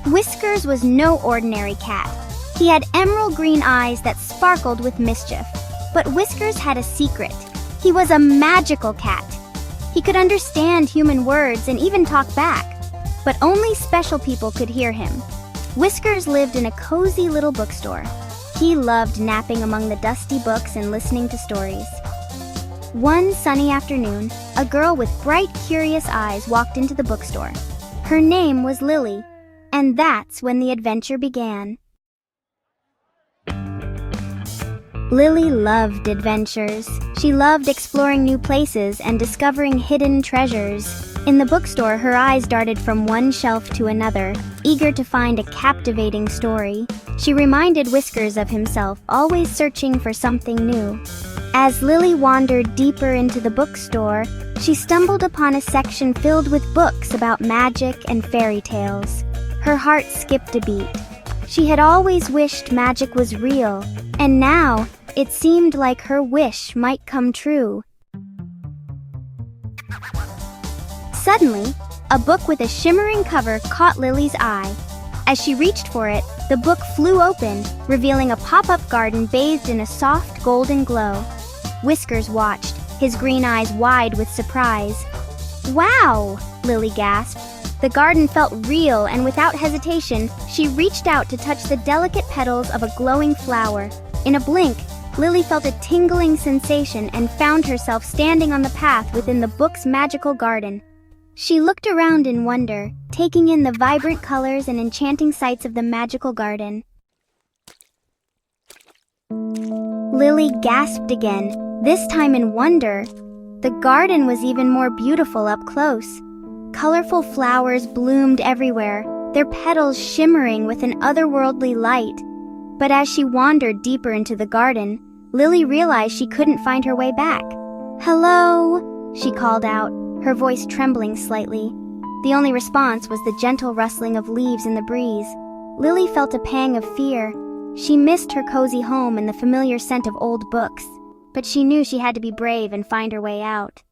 Whiskers was no ordinary cat. He had emerald green eyes that sparkled with mischief. But Whiskers had a secret. He was a magical cat. He could understand human words and even talk back, but only special people could hear him. Whiskers lived in a cozy little bookstore. He loved napping among the dusty books and listening to stories. One sunny afternoon, a girl with bright, curious eyes walked into the bookstore. Her name was Lily, and that's when the adventure began. Lily loved adventures. She loved exploring new places and discovering hidden treasures. In the bookstore, her eyes darted from one shelf to another, eager to find a captivating story. She reminded Whiskers of himself, always searching for something new. As Lily wandered deeper into the bookstore, she stumbled upon a section filled with books about magic and fairy tales. Her heart skipped a beat. She had always wished magic was real, and now it seemed like her wish might come true. Suddenly, a book with a shimmering cover caught Lily's eye. As she reached for it, the book flew open, revealing a pop-up garden bathed in a soft golden glow. Whiskers watched, his green eyes wide with surprise. "Wow!" Lily gasped. The garden felt real, and without hesitation, she reached out to touch the delicate petals of a glowing flower. In a blink, Lily felt a tingling sensation and found herself standing on the path within the book's magical garden. She looked around in wonder, taking in the vibrant colors and enchanting sights of the magical garden. Lily gasped again, this time in wonder. The garden was even more beautiful up close. Colorful flowers bloomed everywhere, their petals shimmering with an otherworldly light. But as she wandered deeper into the garden, Lily realized she couldn't find her way back. "Hello," she called out, her voice trembling slightly. The only response was the gentle rustling of leaves in the breeze. Lily felt a pang of fear. She missed her cozy home and the familiar scent of old books, but she knew she had to be brave and find her way out.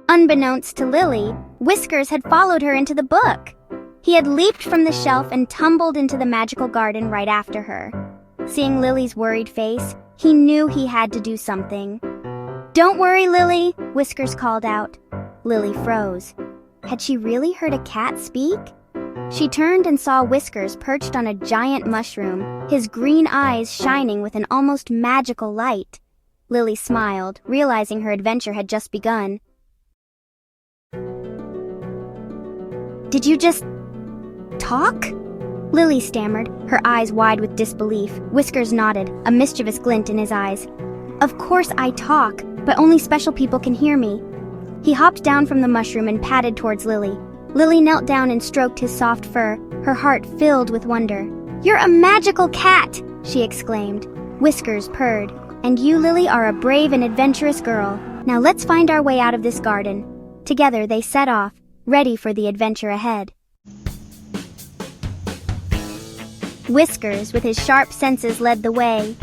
Unbeknownst to Lily, Whiskers had followed her into the book. He had leaped from the shelf and tumbled into the magical garden right after her. Seeing Lily's worried face, he knew he had to do something. "Don't worry, Lily," Whiskers called out. Lily froze. Had she really heard a cat speak? She turned and saw Whiskers perched on a giant mushroom, his green eyes shining with an almost magical light. Lily smiled, realizing her adventure had just begun. "Did you just talk?" Lily stammered, her eyes wide with disbelief. Whiskers nodded, a mischievous glint in his eyes. "Of course I talk, but only special people can hear me." He hopped down from the mushroom and padded towards Lily. Lily knelt down and stroked his soft fur, her heart filled with wonder. "You're a magical cat!" she exclaimed. Whiskers purred. "And you, Lily, are a brave and adventurous girl. Now let's find our way out of this garden." Together they set off, ready for the adventure ahead. Whiskers, with his sharp senses, led the way.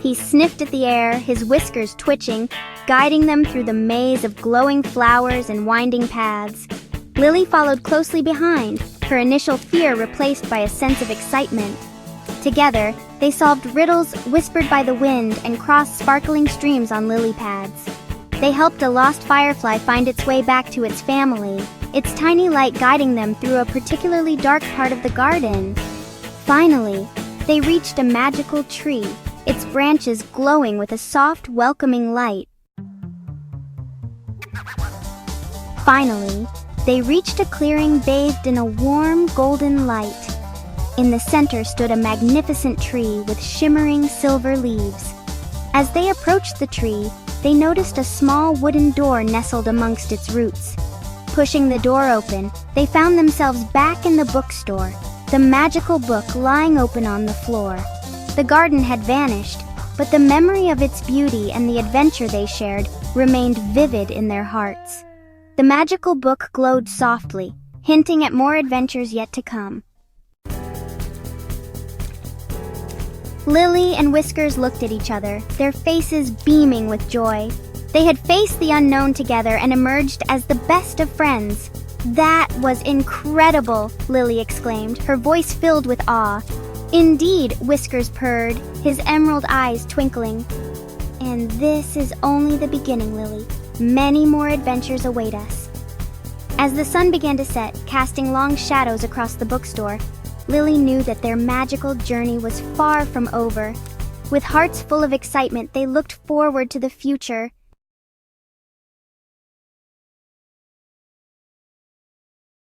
He sniffed at the air, his whiskers twitching, guiding them through the maze of glowing flowers and winding paths. Lily followed closely behind, her initial fear replaced by a sense of excitement. Together, they solved riddles whispered by the wind and crossed sparkling streams on lily pads. They helped a lost firefly find its way back to its family, its tiny light guiding them through a particularly dark part of the garden. Finally, they reached a magical tree, its branches glowing with a soft, welcoming light. Finally, they reached a clearing bathed in a warm, golden light. In the center stood a magnificent tree with shimmering silver leaves. As they approached the tree, they noticed a small wooden door nestled amongst its roots. Pushing the door open, they found themselves back in the bookstore, the magical book lying open on the floor. The garden had vanished, but the memory of its beauty and the adventure they shared remained vivid in their hearts. The magical book glowed softly, hinting at more adventures yet to come. Lily and Whiskers looked at each other, their faces beaming with joy. They had faced the unknown together and emerged as the best of friends. That was incredible, Lily exclaimed, her voice filled with awe. Indeed, Whiskers purred, his emerald eyes twinkling. And this is only the beginning, Lily. Many more adventures await us. As the sun began to set, casting long shadows across the bookstore, Lily knew that their magical journey was far from over. With hearts full of excitement, they looked forward to the future,